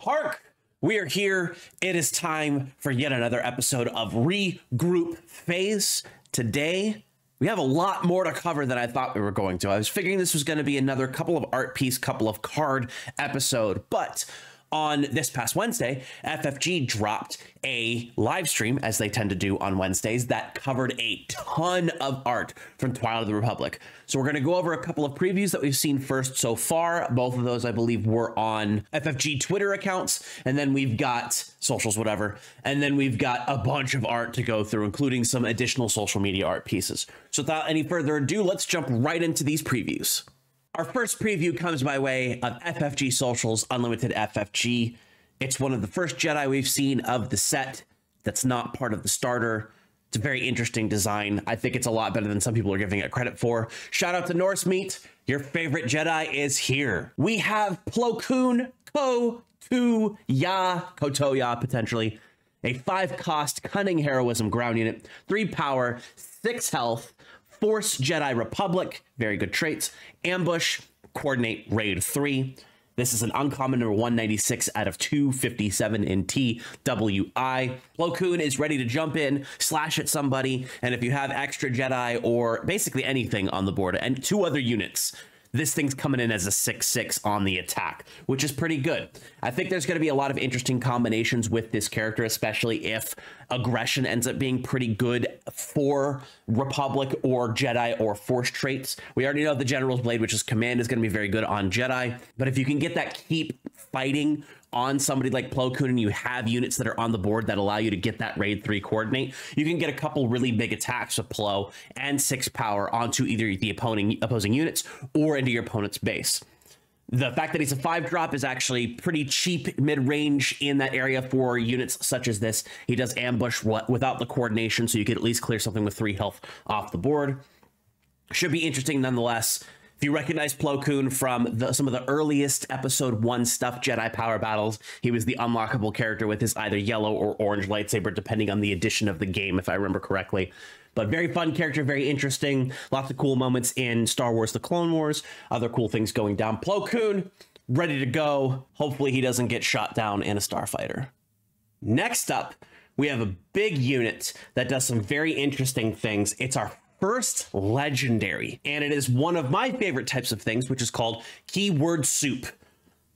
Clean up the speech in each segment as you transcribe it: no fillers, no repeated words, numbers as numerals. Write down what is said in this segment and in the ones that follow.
HARK, we are here. It is time for yet another episode of Regroup Phase. Today, we have a lot more to cover than I thought we were going to. I was figuring this was going to be another couple of art piece, couple of card episode, but on this past Wednesday, FFG dropped a live stream, as they tend to do on Wednesdays, that covered a ton of art from Twilight of the Republic. So we're going to go over a couple of previews that we've seen first so far. Both of those, I believe, were on FFG Twitter accounts. And then we've got socials, whatever. And then we've got a bunch of art to go through, including some additional social media art pieces. So without any further ado, let's jump right into these previews. Our first preview comes by way of FFG Socials Unlimited FFG. It's one of the first Jedi we've seen of the set that's not part of the starter. It's a very interesting design. I think it's a lot better than some people are giving it credit for. Shout out to Norse Meat. Your favorite Jedi is here. We have Plo Koon, Kotoya, potentially. A 5-cost Cunning Heroism ground unit, 3 power, 6 health, Force Jedi Republic, very good traits. Ambush, Coordinate, Raid 3. This is an uncommon number 196 out of 257 in TWI. Plo Koon is ready to jump in, slash at somebody, and if you have extra Jedi or basically anything on the board, and 2 other units, this thing's coming in as a 6/6 on the attack, which is pretty good. I think there's going to be a lot of interesting combinations with this character, especially if aggression ends up being pretty good for Republic or Jedi or Force traits. We already know the General's Blade, which is command, is going to be very good on Jedi. But if you can get that keep fighting on somebody like Plo Koon and you have units that are on the board that allow you to get that raid 3 coordinate, you can get a couple really big attacks with Plo and 6 power onto either the opposing units or into your opponent's base. The fact that he's a 5-drop is actually pretty cheap mid-range in that area for units such as this. He does ambush without the coordination, so you could at least clear something with 3 health off the board. Should be interesting nonetheless. If you recognize Plo Koon from some of the earliest episode 1 stuff Jedi Power Battles, he was the unlockable character with his either yellow or orange lightsaber, depending on the edition of the game, if I remember correctly. But very fun character, very interesting. Lots of cool moments in Star Wars The Clone Wars. Other cool things going down. Plo Koon, ready to go. Hopefully he doesn't get shot down in a starfighter. Next up, we have a big unit that does some very interesting things. It's our first legendary, and it is one of my favorite types of things, which is called keyword soup.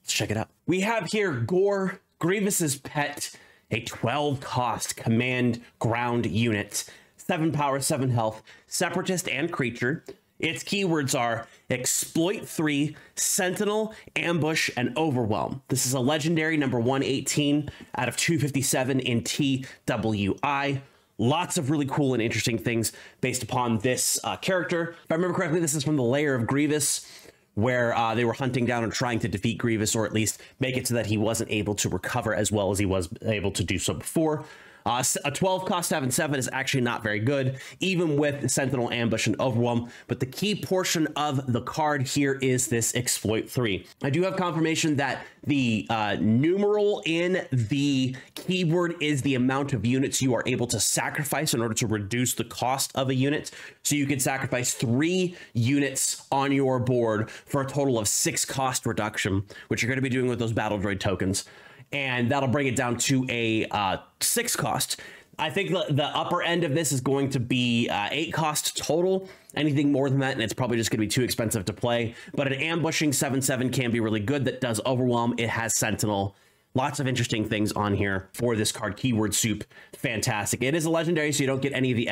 Let's check it out. We have here Gore, Grievous's pet, a 12-cost command ground unit, 7 power, 7 health, separatist and creature. Its keywords are exploit 3, sentinel, ambush, and overwhelm. This is a legendary number 118 out of 257 in TWI. Lots of really cool and interesting things based upon this character. If I remember correctly, this is from the Lair of Grievous, where they were hunting down and trying to defeat Grievous, or at least make it so that he wasn't able to recover as well as he was able to do so before. A 12-cost 7/7 is actually not very good, even with Sentinel, Ambush, and Overwhelm. But the key portion of the card here is this Exploit 3. I do have confirmation that the numeral in the keyword is the amount of units you are able to sacrifice in order to reduce the cost of a unit. So you can sacrifice 3 units on your board for a total of 6 cost reduction, which you're going to be doing with those Battle Droid tokens. And that'll bring it down to a 6 cost. I think the upper end of this is going to be 8 cost total. Anything more than that, and it's probably just going to be too expensive to play. But an ambushing 7/7 can be really good. That does overwhelm. It has sentinel. Lots of interesting things on here for this card. Keyword soup, fantastic. It is a legendary, so you don't get any of the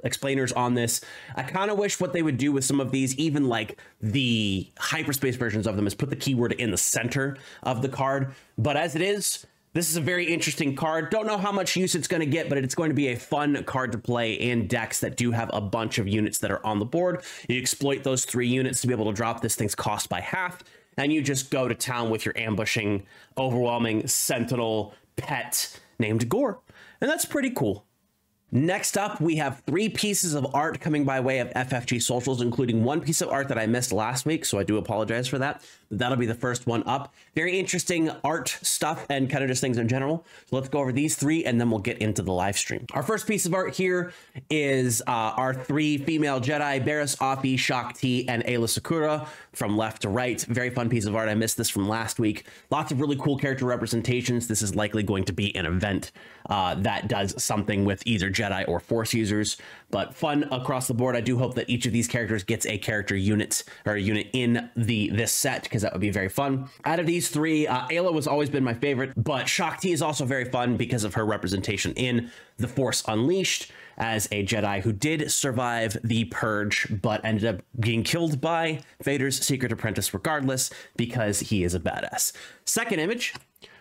explainers on this. I kind of wish what they would do with some of these, even like the hyperspace versions of them, is put the keyword in the center of the card. But as it is, this is a very interesting card. Don't know how much use it's going to get, but it's going to be a fun card to play in decks that do have a bunch of units that are on the board. You exploit those 3 units to be able to drop this thing's cost by half. And you just go to town with your ambushing, overwhelming sentinel pet named Gore. And that's pretty cool. Next up, we have 3 pieces of art coming by way of FFG socials, including 1 piece of art that I missed last week, so I do apologize for that. That'll be the first one up. Very interesting art stuff and kind of just things in general. So let's go over these three and then we'll get into the live stream. Our first piece of art here is our three female Jedi, Barriss Offee, Shaak Ti, and Aayla Secura from left to right. Very fun piece of art. I missed this from last week. Lots of really cool character representations. This is likely going to be an event that does something with either Jedi or Force users, but fun across the board. I do hope that each of these characters gets a character unit or a unit in this set, because that would be very fun. Out of these three, Aayla has always been my favorite, but Shaak Ti is also very fun because of her representation in The Force Unleashed as a Jedi who did survive the Purge, but ended up being killed by Vader's secret apprentice regardless, because he is a badass. Second image,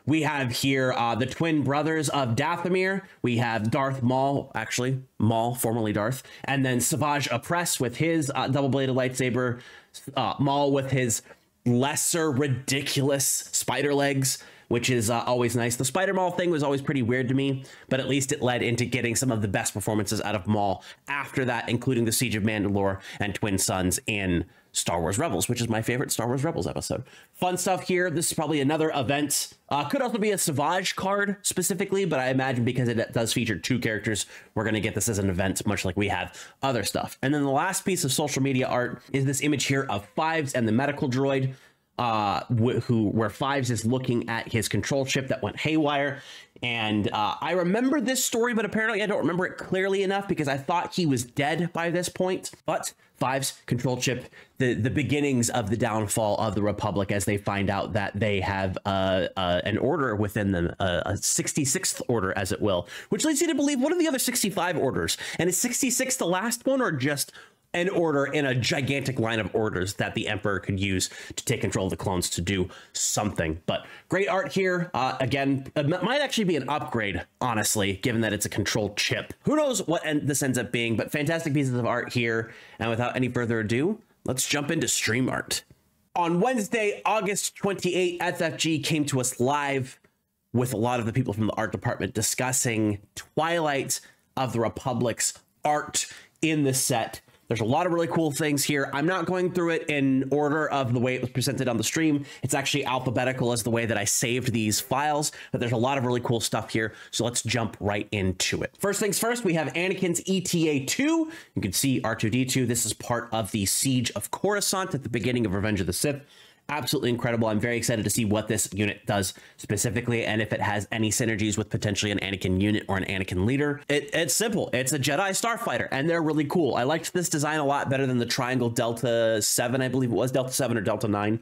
we have here the twin brothers of Dathomir. We have Darth Maul, actually, Maul, formerly Darth, and then Savage Opress with his double-bladed lightsaber, Maul with his lesser ridiculous spider legs, which is always nice. The Spider Maul thing was always pretty weird to me, but at least it led into getting some of the best performances out of Maul after that, including the Siege of Mandalore and Twin Suns in Star Wars Rebels, which is my favorite Star Wars Rebels episode. Fun stuff here. This is probably another event. Could also be a Savage card specifically, but I imagine because it does feature two characters, we're going to get this as an event, much like we have other stuff. And then the last piece of social media art is this image here of Fives and the medical droid, where Fives is looking at his control chip that went haywire. And I remember this story, but apparently I don't remember it clearly enough because I thought he was dead by this point. But Fives' control chip, the beginnings of the downfall of the Republic, as they find out that they have an order within them, a 66th order, as it will, which leads you to believe, what are the other 65 orders? And is 66 the last one, or just an order in a gigantic line of orders that the Emperor could use to take control of the clones to do something? But great art here. Again, it might actually be an upgrade, honestly, given that it's a controlled chip. Who knows what this ends up being, but fantastic pieces of art here. And without any further ado, let's jump into stream art. On Wednesday, August 28, FFG came to us live with a lot of the people from the art department discussing Twilight of the Republic's art in the set. There's a lot of really cool things here. I'm not going through it in order of the way it was presented on the stream. It's actually alphabetical as the way that I saved these files, but there's a lot of really cool stuff here. So let's jump right into it. First things first, we have Anakin's ETA-2. You can see R2-D2. This is part of the Siege of Coruscant at the beginning of Revenge of the Sith. Absolutely incredible. I'm very excited to see what this unit does specifically, and if it has any synergies with potentially an Anakin unit or an Anakin leader. It's simple. It's a Jedi starfighter, and they're really cool. I liked this design a lot better than the Triangle Delta 7, I believe it was, Delta 7 or Delta 9.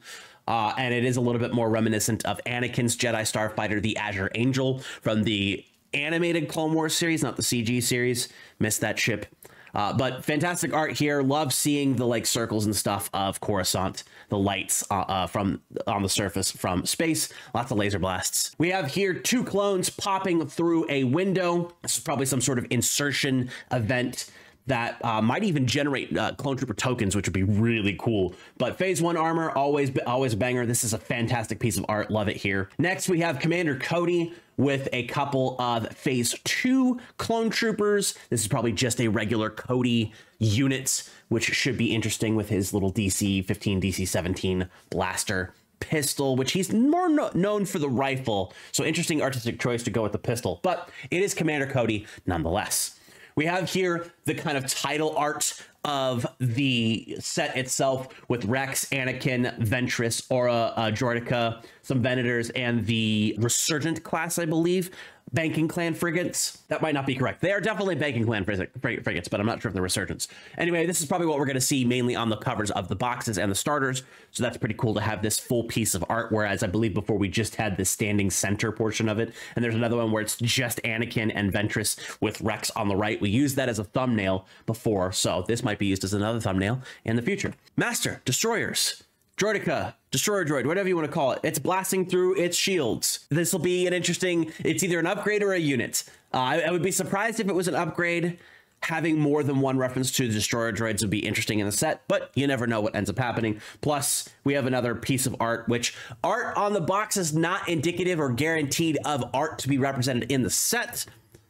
And it is a little bit more reminiscent of Anakin's Jedi starfighter, the Azure Angel, from the animated Clone Wars series, not the CG series. Missed that ship. But fantastic art here. Love seeing the like circles and stuff of Coruscant, the lights from on the surface from space. Lots of laser blasts. We have here two clones popping through a window. This is probably some sort of insertion event that might even generate clone trooper tokens, which would be really cool. But phase 1 armor, always a banger. This is a fantastic piece of art. Love it here. Next, we have Commander Cody with a couple of phase 2 clone troopers. This is probably just a regular Cody unit, which should be interesting with his little DC-15, DC-17 blaster pistol, which he's more known for the rifle. So interesting artistic choice to go with the pistol, but it is Commander Cody nonetheless. We have here the kind of title art of the set itself with Rex, Anakin, Ventress, Aura, Droideka, some Venators, and the Resurgent class, I believe, Banking Clan frigates. That might not be correct. They are definitely Banking Clan frigates, but I'm not sure if they're Resurgents. Anyway, this is probably what we're going to see mainly on the covers of the boxes and the starters. So that's pretty cool to have this full piece of art, whereas I believe before we just had the standing center portion of it. And there's another one where it's just Anakin and Ventress with Rex on the right. We used that as a thumbnail before, so this might be used as another thumbnail in the future. Master, Destroyers, Droideka, Destroyer Droid, whatever you want to call it. It's blasting through its shields. This will be an interesting, it's either an upgrade or a unit. I would be surprised if it was an upgrade. Having more than one reference to the Destroyer Droids would be interesting in the set, but you never know what ends up happening. Plus, we have another piece of art, which art on the box is not indicative or guaranteed of art to be represented in the set,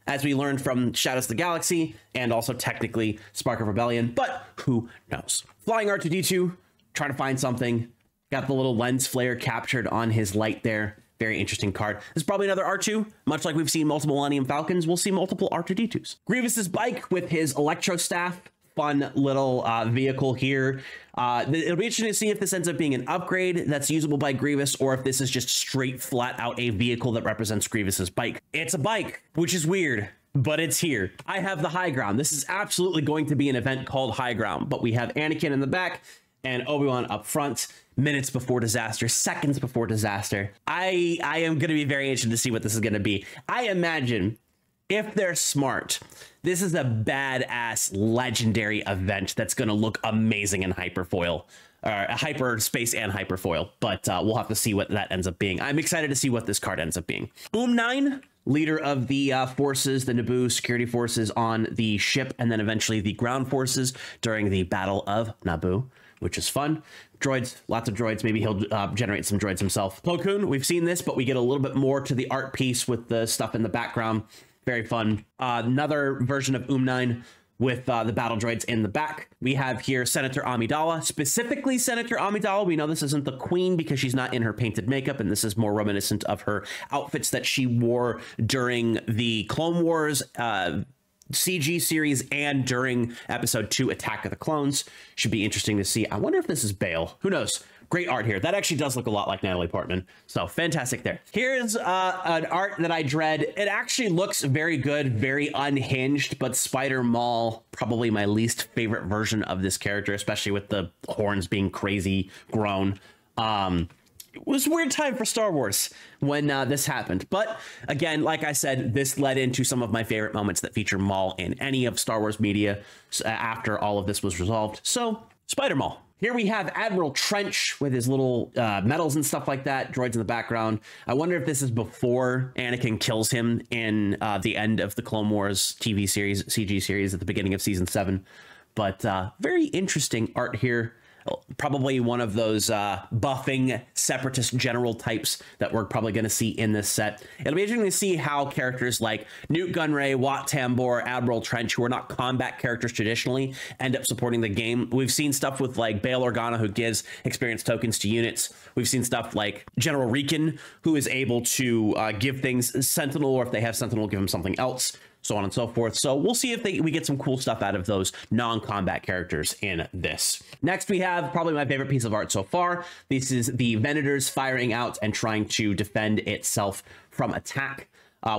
as we learned from Shadows of the Galaxy, and also technically Spark of Rebellion, but who knows? Flying R2-D2, trying to find something. Got the little lens flare captured on his light there. Very interesting card. This is probably another R2. Much like we've seen multiple Millennium Falcons, we'll see multiple R2-D2s. Grievous's bike with his electro staff. Fun little vehicle here. It'll be interesting to see if this ends up being an upgrade that's usable by Grievous, or if this is just straight flat out a vehicle that represents Grievous's bike. It's a bike, which is weird, but it's here. I have the high ground. This is absolutely going to be an event called High Ground, but we have Anakin in the back and Obi-Wan up front. Minutes before disaster, seconds before disaster. I am going to be very interested to see what this is going to be. I imagine if they're smart, this is a badass legendary event that's going to look amazing in hyperfoil, or hyperspace and hyperfoil, but we'll have to see what that ends up being. I'm excited to see what this card ends up being. 9, leader of the forces, the Naboo security forces on the ship, and then eventually the ground forces during the Battle of Naboo, which is fun. Droids, lots of droids. Maybe he'll generate some droids himself. Plo Koon, we've seen this, but we get a little bit more to the art piece with the stuff in the background. Very fun. Another version of 9 with the battle droids in the back. We have here Senator Amidala, specifically Senator Amidala. We know this isn't the queen because she's not in her painted makeup, and this is more reminiscent of her outfits that she wore during the Clone Wars CG series and during episode 2 Attack of the Clones. Should be interesting to see. I wonder if this is Bail. Who knows? Great art here. That actually does look a lot like Natalie Portman. So fantastic there. Here's an art that I dread. It actually looks very good, very unhinged, but Spider Maul, probably my least favorite version of this character, especially with the horns being crazy grown. It was a weird time for Star Wars when this happened. But again, like I said, this led into some of my favorite moments that feature Maul in any of Star Wars media after all of this was resolved. So Spider Maul. Here we have Admiral Trench with his little medals and stuff like that, droids in the background. I wonder if this is before Anakin kills him in the end of the Clone Wars TV series, CG series at the beginning of season 7. But very interesting art here. Probably one of those buffing separatist general types that we're probably going to see in this set. It'll be interesting to see how characters like Newt Gunray, Wat Tambor, Admiral Trench, who are not combat characters traditionally, end up supporting the game. We've seen stuff with like Bail Organa, who gives experience tokens to units. We've seen stuff like General Riken, who is able to give things Sentinel, or if they have Sentinel, give them something else, so on and so forth. So we'll see if we get some cool stuff out of those non-combat characters in this. Next, we have probably my favorite piece of art so far. This is the Venators firing out and trying to defend itself from attack.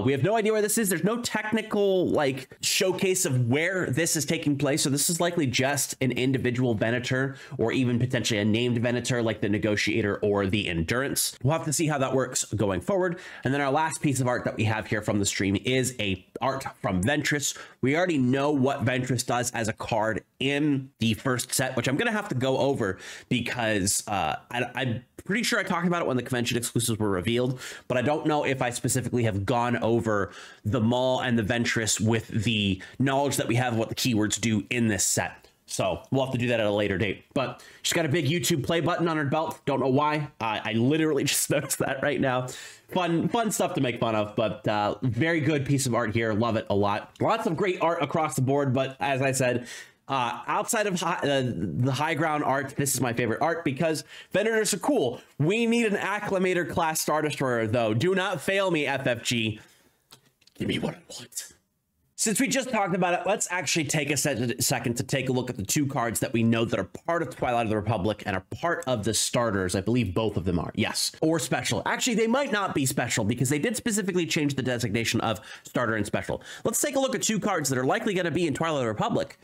We have no idea where this is. There's no technical like showcase of where this is taking place. So this is likely just an individual Venator, or even potentially a named Venator like the Negotiator or the Endurance. We'll have to see how that works going forward. And then our last piece of art that we have here from the stream is a art from Ventress. We already know what Ventress does as a card in the first set, which I'm going to have to go over because I'm pretty sure I talked about it when the convention exclusives were revealed, but I don't know if I specifically have gone over the Maul and the Ventress with the knowledge that we have of what the keywords do in this set. So we'll have to do that at a later date. But she's got a big YouTube play button on her belt. Don't know why. I literally just noticed that right now. Fun stuff to make fun of, but very good piece of art here. Love it a lot. Lots of great art across the board, but as I said, outside of the high ground art, this is my favorite art because Venators are cool. We need an Acclamator class Star Destroyer, though. Do not fail me, FFG. Give me what I want. Since we just talked about it, let's actually take a second to take a look at the two cards that we know that are part of Twilight of the Republic and are part of the starters. I believe both of them are, yes, or special. Actually, they might not be special because they did specifically change the designation of starter and special. Let's take a look at two cards that are likely going to be in Twilight of the Republic,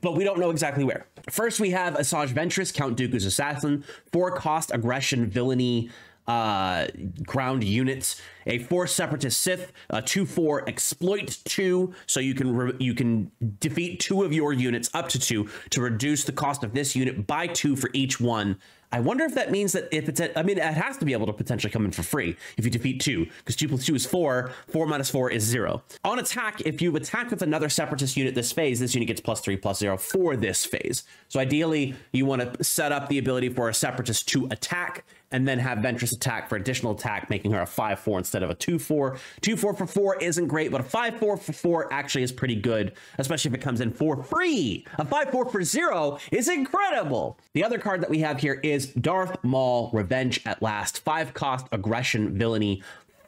but we don't know exactly where. First, we have Asajj Ventress, Count Dooku's assassin, 4-cost aggression, villainy, ground units, a 4 separatist Sith, a 2/4 exploit 2, so you can defeat 2 of your units up to 2 to reduce the cost of this unit by 2 for each one. I wonder if that means that if it's I mean, it has to be able to potentially come in for free if you defeat 2, because 2 plus 2 is 4, 4 minus 4 is 0. On attack, if you attack with another separatist unit this phase, this unit gets +3/+0 for this phase. So ideally, you want to set up the ability for a separatist to attack and then have Ventress attack for additional attack, making her a 5/4 instead of a 2/4. 2/4 for 4 isn't great, but a 5/4 for 4 actually is pretty good, especially if it comes in for free. A 5/4 for 0 is incredible. The other card that we have here is Darth Maul, Revenge at Last. 5 cost, aggression, villainy,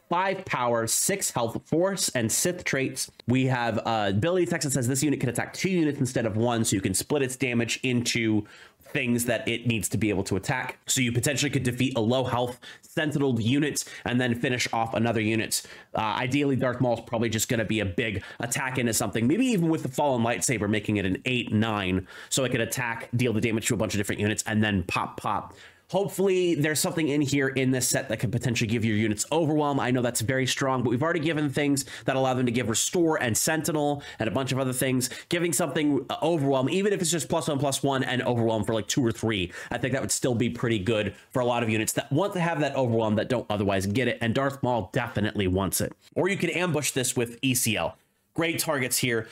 5 power, 6 health, force, and Sith traits. We have ability text that says this unit can attack 2 units instead of 1, so you can split its damage into things that it needs to be able to attack. So you potentially could defeat a low health sentinel unit and then finish off another unit. Ideally, Darth Maul is probably just going to be a big attack into something, maybe even with the Fallen Lightsaber, making it an 8/9, so it could attack, deal the damage to a bunch of different units, and then pop. Hopefully there's something in here in this set that could potentially give your units overwhelm. I know that's very strong, but we've already given things that allow them to give restore and sentinel and a bunch of other things. Giving something overwhelm, even if it's just +1/+1 and overwhelm for like 2 or 3, I think that would still be pretty good for a lot of units that want to have that overwhelm that don't otherwise get it, and Darth Maul definitely wants it. Or you could ambush this with ECL. Great targets here.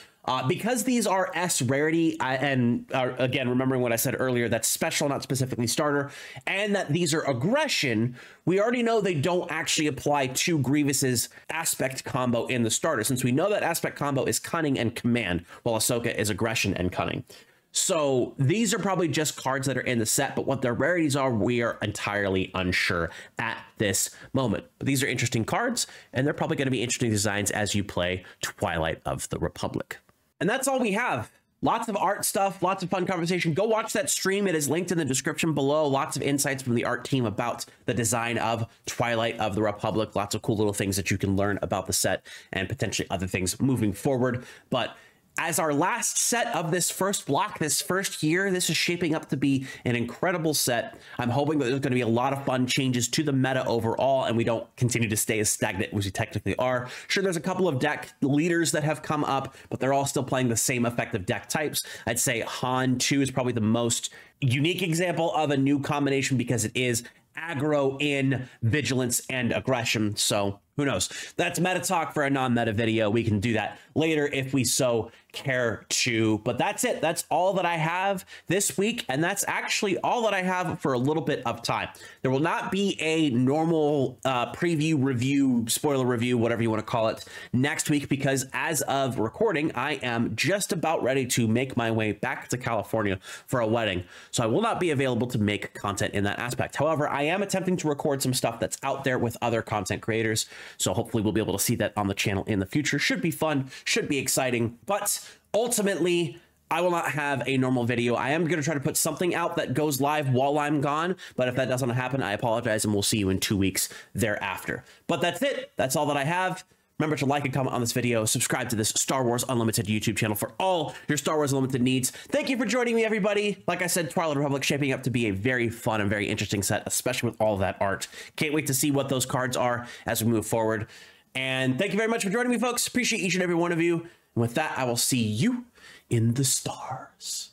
Because these are S rarity, and again, remembering what I said earlier, that's special, not specifically starter, and that these are aggression, we already know they don't actually apply to Grievous's aspect combo in the starter, since we know that aspect combo is cunning and command, while Ahsoka is aggression and cunning. So these are probably just cards that are in the set, but what their rarities are, we are entirely unsure at this moment. But these are interesting cards, and they're probably going to be interesting designs as you play Twilight of the Republic. And that's all we have. Lots of art stuff, lots of fun conversation. Go watch that stream. It is linked in the description below. Lots of insights from the art team about the design of Twilight of the Republic. Lots of cool little things that you can learn about the set and potentially other things moving forward. But as our last set of this first block, this first year, this is shaping up to be an incredible set. I'm hoping that there's going to be a lot of fun changes to the meta overall, and we don't continue to stay as stagnant as we technically are. Sure, there's a couple of deck leaders that have come up, but they're all still playing the same effective deck types. I'd say Han 2 is probably the most unique example of a new combination because it is aggro in vigilance and aggression. So who knows? That's meta talk for a non-meta video. We can do that later if we so care to. But that's it. That's all that I have this week. And that's actually all that I have for a little bit of time. There will not be a normal preview, review, spoiler review, whatever you want to call it, next week, because as of recording, I am just about ready to make my way back to California for a wedding. So I will not be available to make content in that aspect. However, I am attempting to record some stuff that's out there with other content creators. So hopefully we'll be able to see that on the channel in the future. Should be fun, should be exciting, but ultimately, I will not have a normal video. I am going to try to put something out that goes live while I'm gone, but if that doesn't happen, I apologize, and we'll see you in 2 weeks thereafter. But that's it. That's all that I have. Remember to like and comment on this video, subscribe to this Star Wars Unlimited YouTube channel for all your Star Wars Unlimited needs. Thank you for joining me, everybody. Like I said, Twilight Republic shaping up to be a very fun and very interesting set, especially with all of that art. Can't wait to see what those cards are as we move forward. And thank you very much for joining me, folks. Appreciate each and every one of you. And with that, I will see you in the stars.